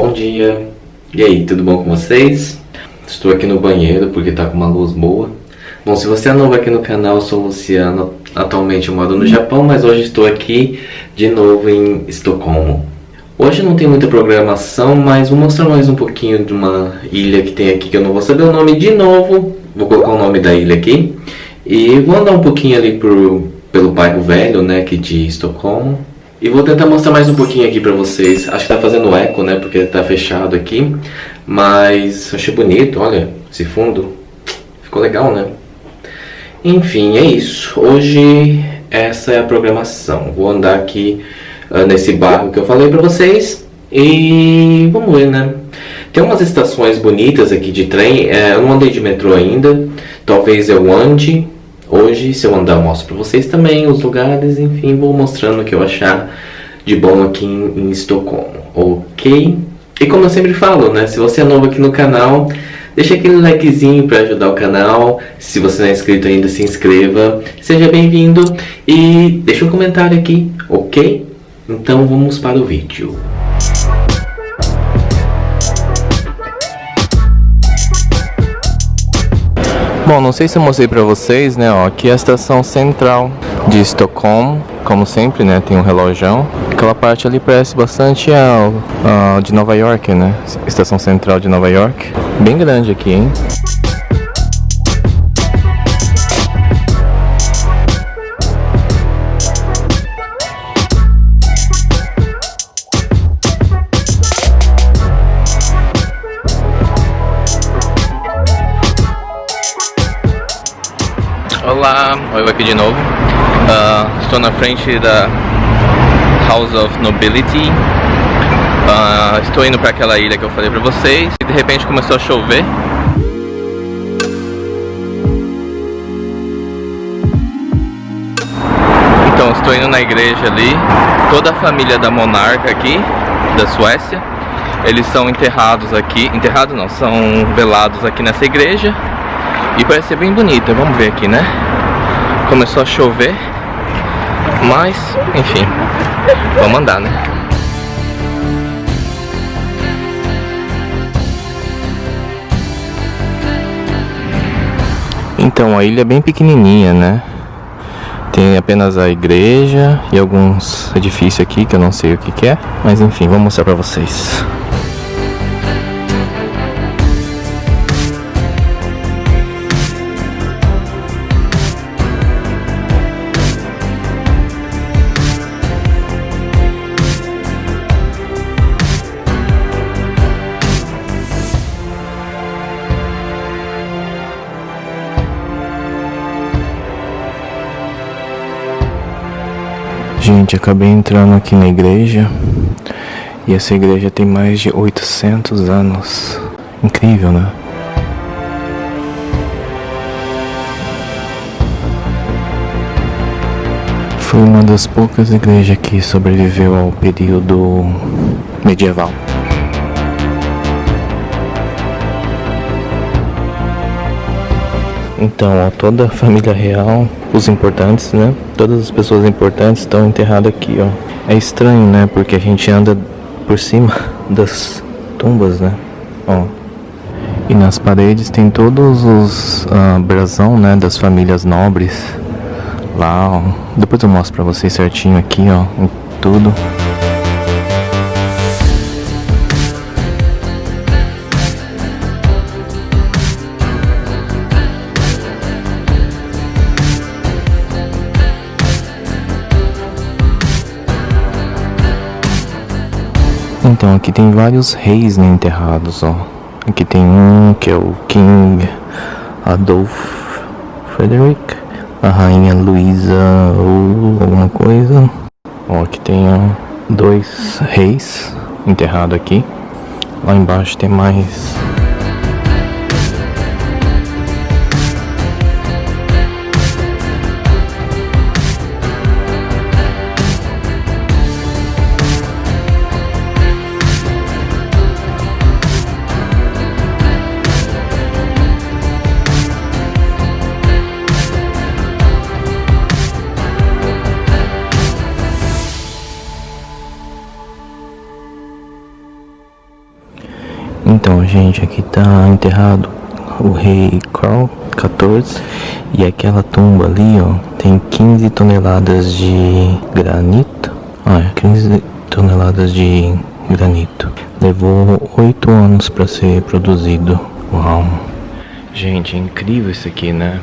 Bom dia, e aí, tudo bom com vocês? Estou aqui no banheiro porque tá com uma luz boa. Bom, se você é novo aqui no canal, eu sou o Luciano. Atualmente eu moro no Japão, mas hoje estou aqui de novo em Estocolmo. Hoje não tem muita programação, mas vou mostrar mais um pouquinho de uma ilha que tem aqui que eu não vou saber o nome de novo. Vou colocar o nome da ilha aqui. E vou andar um pouquinho ali pelo bairro velho, né, aqui de Estocolmo. E vou tentar mostrar mais um pouquinho aqui pra vocês. Acho que tá fazendo eco, né, porque tá fechado aqui. Mas achei bonito, olha, esse fundo. Ficou legal, né? Enfim, é isso. Hoje essa é a programação. Vou andar aqui nesse bairro que eu falei pra vocês. E vamos ver, né? Tem umas estações bonitas aqui de trem. Eu não andei de metrô ainda. Talvez eu ande. Hoje, se eu andar, eu mostro pra vocês também os lugares, enfim, vou mostrando o que eu achar de bom aqui em Estocolmo, ok? E como eu sempre falo, né, se você é novo aqui no canal, deixa aquele likezinho pra ajudar o canal, se você não é inscrito ainda, se inscreva, seja bem-vindo e deixa um comentário aqui, ok? Então vamos para o vídeo. Bom, não sei se eu mostrei pra vocês, né, ó, aqui é a estação central de Estocolmo, como sempre, né, tem um relógio. Aquela parte ali parece bastante a de Nova York, né, estação central de Nova York, bem grande aqui, hein. Olá, eu aqui de novo. Estou na frente da House of Nobility. Estou indo para aquela ilha que eu falei para vocês e de repente começou a chover. Então estou indo na igreja ali. Toda a família da monarca aqui da Suécia, eles são enterrados aqui. Enterrados não, são velados aqui nessa igreja. E parece ser bem bonita, vamos ver aqui, né? Começou a chover, mas, enfim, vamos andar, né? Então, a ilha é bem pequenininha, né? Tem apenas a igreja e alguns edifícios aqui que eu não sei o que é. Mas, enfim, vou mostrar pra vocês. Gente, acabei entrando aqui na igreja e essa igreja tem mais de 800 anos. Incrível, né? Foi uma das poucas igrejas que sobreviveu ao período medieval. Então, ó, toda a família real, os importantes, né? Todas as pessoas importantes estão enterradas aqui, ó. É estranho, né? Porque a gente anda por cima das tumbas, né? Ó. E nas paredes tem todos os brasão, né? Das famílias nobres. Lá, ó. Depois eu mostro pra vocês certinho aqui, ó. Em tudo. Então, aqui tem vários reis, né, enterrados, ó. Aqui tem um que é o King Adolf Frederick, a rainha Luísa ou alguma coisa. Ó, aqui tem dois reis enterrados aqui. Lá embaixo tem mais. Então, gente, aqui tá enterrado o rei Carl XIV. E aquela tumba ali, ó, tem 15 toneladas de granito. 15 toneladas de granito. Levou 8 anos para ser produzido. Uau! Gente, é incrível isso aqui, né?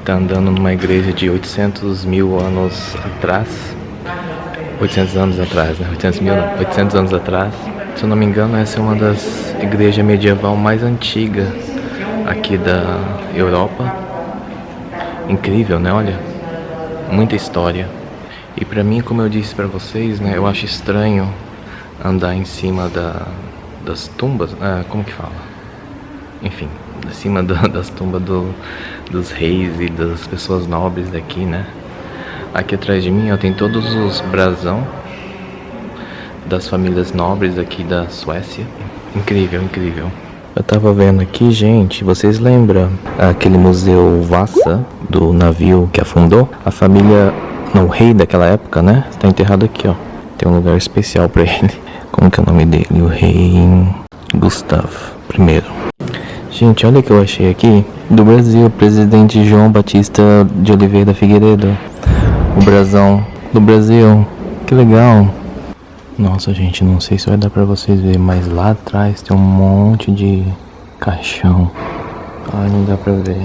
Tá andando numa igreja de 800 mil anos atrás. 800 anos atrás, né? 800 mil não, 800 anos atrás. Se eu não me engano, essa é uma das igrejas medieval mais antigas aqui da Europa. Incrível, né? Olha, muita história. E pra mim, como eu disse pra vocês, né? Eu acho estranho andar em cima das tumbas. Como que fala? Enfim, em cima das tumbas dos reis e das pessoas nobres daqui, né? Aqui atrás de mim, ó, tem todos os brasão das famílias nobres aqui da Suécia. Incrível, incrível. Eu tava vendo aqui, gente, vocês lembram aquele museu Vasa do navio que afundou? A família, não, o rei daquela época, né? Tá enterrado aqui, ó. Tem um lugar especial pra ele. Como que é o nome dele? O rei Gustav I. Gente, olha o que eu achei aqui. Do Brasil, presidente João Batista de Oliveira Figueiredo. O brasão do Brasil. Que legal. Nossa, gente, não sei se vai dar pra vocês verem, mas lá atrás tem um monte de caixão. Ai, não dá pra ver.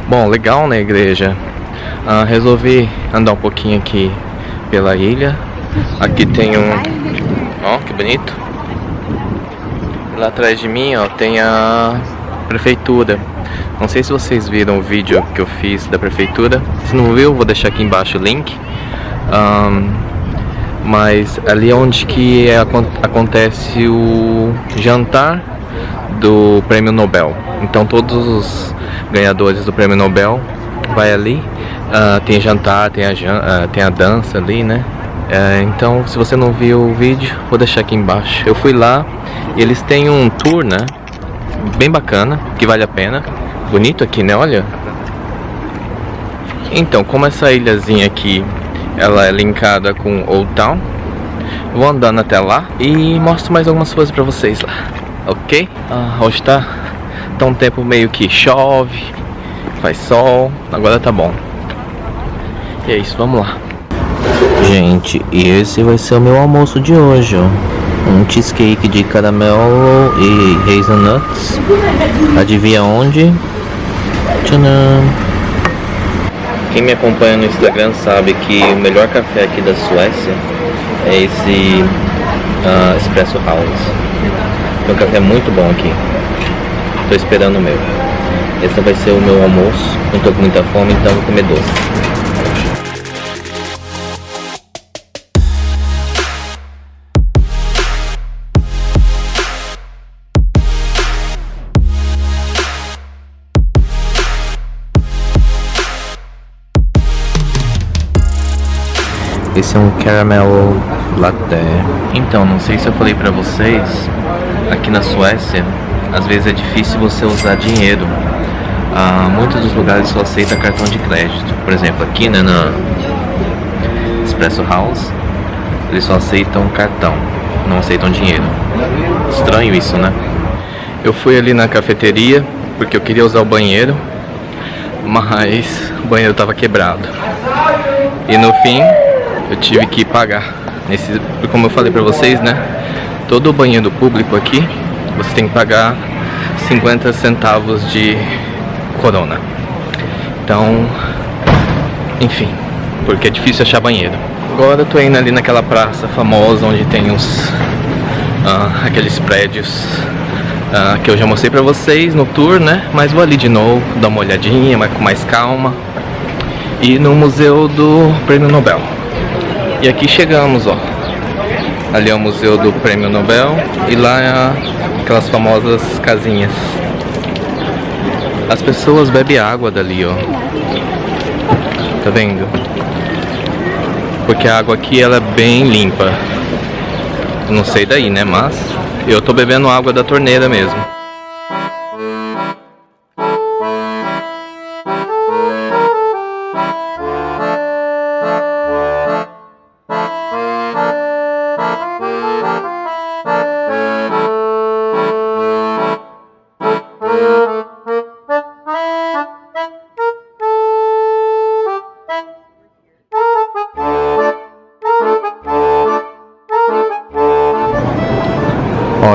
Bom, legal, né, igreja? Resolvi andar um pouquinho aqui pela ilha. Aqui tem ó, que bonito. Lá atrás de mim, ó, tem a prefeitura. Não sei se vocês viram o vídeo que eu fiz da prefeitura. Se não viu, vou deixar aqui embaixo o link. Mas ali é onde que acontece o jantar do Prêmio Nobel. Então todos os ganhadores do Prêmio Nobel vai ali. Tem jantar, tem a dança ali, né? Então, se você não viu o vídeo, vou deixar aqui embaixo. Eu fui lá e eles têm um tour, né? Bem bacana, que vale a pena. Bonito aqui, né? Olha. Então, como essa ilhazinha aqui, ela é linkada com Old Town, vou andando até lá e mostro mais algumas coisas pra vocês lá, ok? Hoje tá um tempo meio que chove, faz sol, agora tá bom. E é isso, vamos lá. Gente, e esse vai ser o meu almoço de hoje, ó. Um cheesecake de caramelo e hazelnuts. Adivinha onde? Tcharam! Quem me acompanha no Instagram sabe que o melhor café aqui da Suécia é esse Espresso House. Tem um café muito bom aqui. Tô esperando o meu. Esse vai ser o meu almoço. Não tô com muita fome, então vou comer doce. Esse é um caramel latte. Então, não sei se eu falei pra vocês, aqui na Suécia, às vezes é difícil você usar dinheiro. Muitos dos lugares só aceitam cartão de crédito. Por exemplo, aqui, né, na Espresso House, eles só aceitam cartão, não aceitam dinheiro. Estranho isso, né? Eu fui ali na cafeteria porque eu queria usar o banheiro, mas o banheiro tava quebrado. E no fim eu tive que pagar. Como eu falei pra vocês, né? Todo o banheiro público aqui, você tem que pagar 50 centavos de corona. Então, enfim, porque é difícil achar banheiro. Agora eu tô indo ali naquela praça famosa onde tem aqueles prédios que eu já mostrei pra vocês no tour, né? Mas vou ali de novo, dar uma olhadinha, mas com mais calma. E no Museu do Prêmio Nobel. E aqui chegamos, ó. Ali é o Museu do Prêmio Nobel e lá é aquelas famosas casinhas. As pessoas bebem água dali, ó. Tá vendo? Porque a água aqui ela é bem limpa. Não sei daí, né? Mas eu tô bebendo água da torneira mesmo.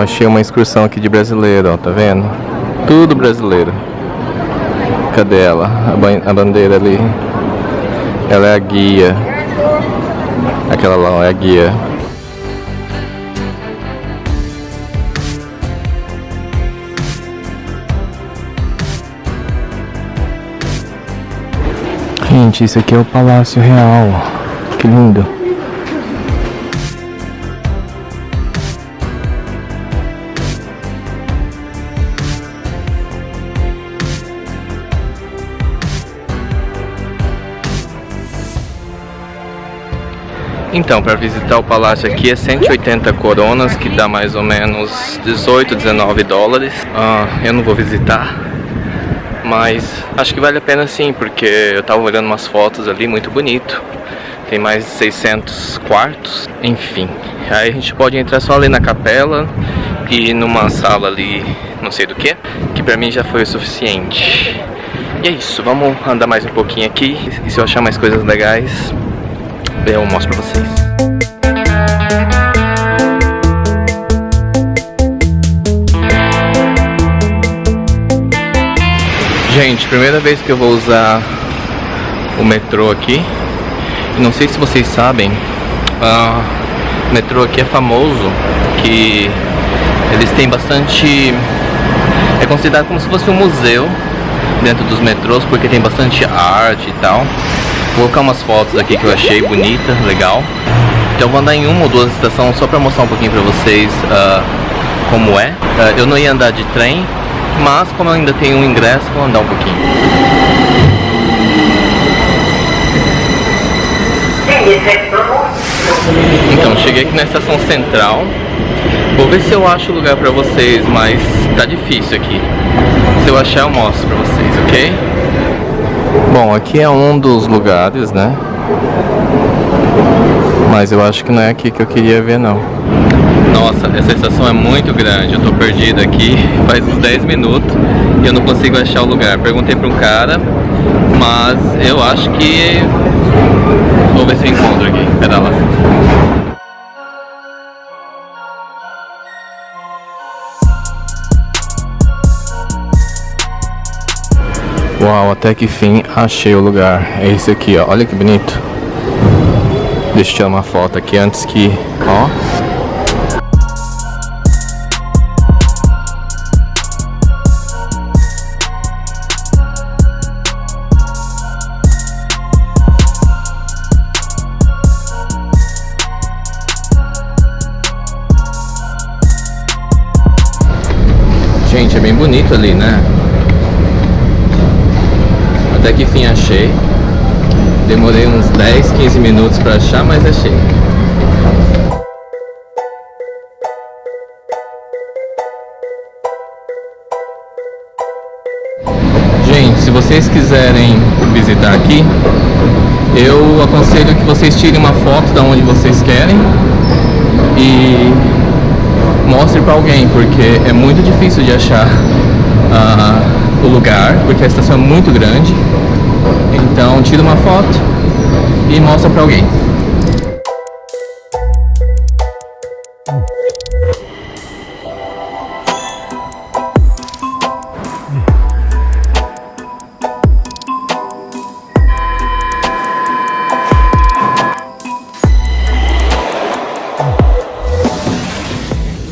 achei uma excursão aqui de brasileiro, ó, tá vendo? Tudo brasileiro. Cadê ela? A bandeira ali. Ela é a guia. Aquela lá, ó, é a guia. Gente, isso aqui é o Palácio Real. Que lindo. Então, para visitar o palácio aqui é 180 coronas, que dá mais ou menos 18, 19 dólares. Eu não vou visitar, mas acho que vale a pena sim, porque eu tava olhando umas fotos ali, muito bonito. Tem mais de 600 quartos, enfim. Aí a gente pode entrar só ali na capela e numa sala ali, não sei do que pra mim já foi o suficiente. E é isso, vamos andar mais um pouquinho aqui, e se eu achar mais coisas legais, eu mostro pra vocês. Gente, primeira vez que eu vou usar o metrô aqui. Não sei se vocês sabem, o metrô aqui é famoso, que eles têm bastante... É considerado como se fosse um museu dentro dos metrôs, porque tem bastante arte e tal. Vou colocar umas fotos aqui que eu achei bonita, legal. Então eu vou andar em uma ou duas estações só pra mostrar um pouquinho pra vocês como é. Eu não ia andar de trem, mas como eu ainda tenho um ingresso, vou andar um pouquinho. Então, cheguei aqui na estação central. Vou ver se eu acho lugar pra vocês, mas tá difícil aqui. Se eu achar eu mostro pra vocês, ok? Bom, aqui é um dos lugares, né? Mas eu acho que não é aqui que eu queria ver, não. Nossa, essa estação é muito grande. Eu tô perdido aqui faz uns 10 minutos e eu não consigo achar o lugar. Perguntei pra um cara, mas eu acho que... Vou ver se eu encontro aqui. Pera lá. Uau, até que fim achei o lugar. É esse aqui, ó. Olha que bonito. Deixa eu tirar uma foto aqui antes que... Ó. Gente, é bem bonito ali, né? Até que fim achei. Demorei uns 10, 15 minutos pra achar, mas achei. Gente, se vocês quiserem visitar aqui, eu aconselho que vocês tirem uma foto de onde vocês querem e mostre pra alguém, porque é muito difícil de achar o lugar, porque a estação é muito grande. Então tira uma foto e mostra pra alguém.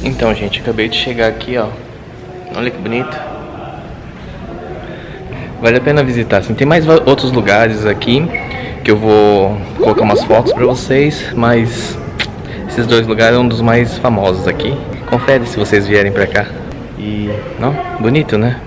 Então, gente, acabei de chegar aqui, ó. Olha que bonito. Vale a pena visitar, assim. Tem mais outros lugares aqui que eu vou colocar umas fotos pra vocês, mas esses dois lugares são um dos mais famosos aqui. Confere se vocês vierem pra cá. E, não, bonito, né?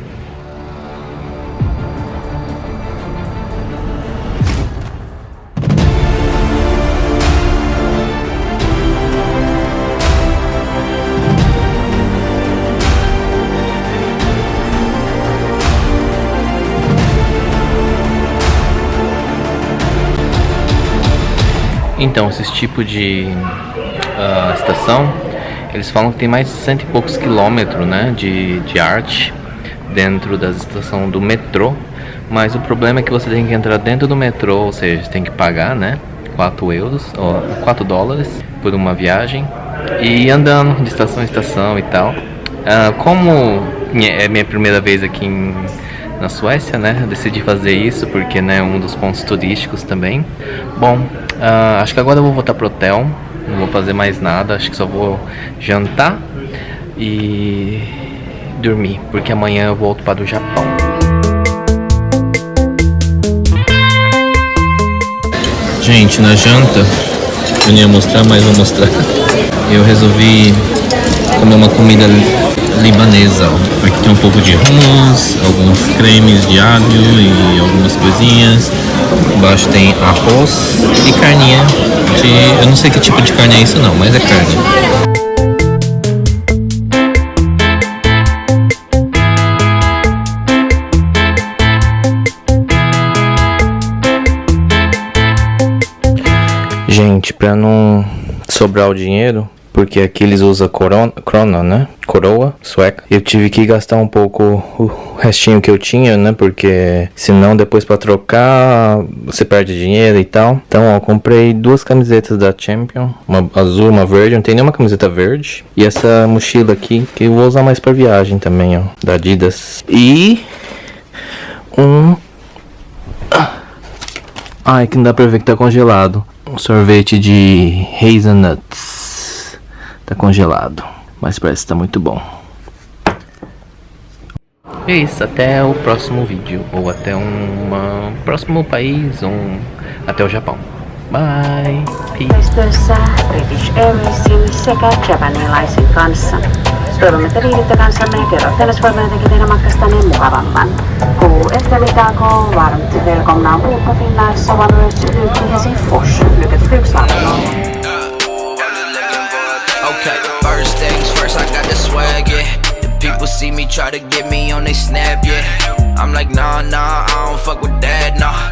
Então, esse tipo de estação, eles falam que tem mais de 100 e poucos quilômetros, né, de arte dentro da estação do metrô. Mas o problema é que você tem que entrar dentro do metrô, ou seja, você tem que pagar, né, 4 dólares por uma viagem. e andando de estação em estação e tal. Como é minha primeira vez aqui na Suécia, né? Eu decidi fazer isso porque, né, é um dos pontos turísticos também. Bom, acho que agora eu vou voltar pro hotel. Não vou fazer mais nada, acho que só vou jantar e dormir, porque amanhã eu volto para o Japão. Gente, na janta, eu não ia mostrar, mas vou mostrar. Eu resolvi comer uma comida libanesa. Aqui tem um pouco de hummus, alguns cremes de alho e algumas coisinhas. Embaixo tem arroz e carninha de... eu não sei que tipo de carne é isso não, mas é carne. Gente, pra não sobrar o dinheiro, porque aqui eles usam krona, né? Coroa sueca. Eu tive que gastar um pouco o restinho que eu tinha, né? Porque senão depois pra trocar você perde dinheiro e tal. Então, ó, comprei 2 camisetas da Champion, uma azul, uma verde. Não tem nenhuma camiseta verde. E essa mochila aqui que eu vou usar mais pra viagem também, ó, da Adidas. E ai, que não dá pra ver que tá congelado. Um sorvete de hazelnuts. Tá congelado, mas parece que tá muito bom. É isso, até o próximo vídeo. Ou até próximo país, até o Japão. Bye! Yhteistyössä British Airwaysin sekä Japanilaisin kanssa. Toivomme, että viihdytte kanssamme ja kerrotte, jos voimme jotenkin tehdä matkastanne mukavamman. Ku eftermiddag varmt välkomna ombord på Finlands sommarmöte till Helsingfors. Lycka till flygstarten. Okay, first things first, I got the swag, yeah. The people see me try to get me on they snap, yeah. I'm like, nah, I don't fuck with that, nah.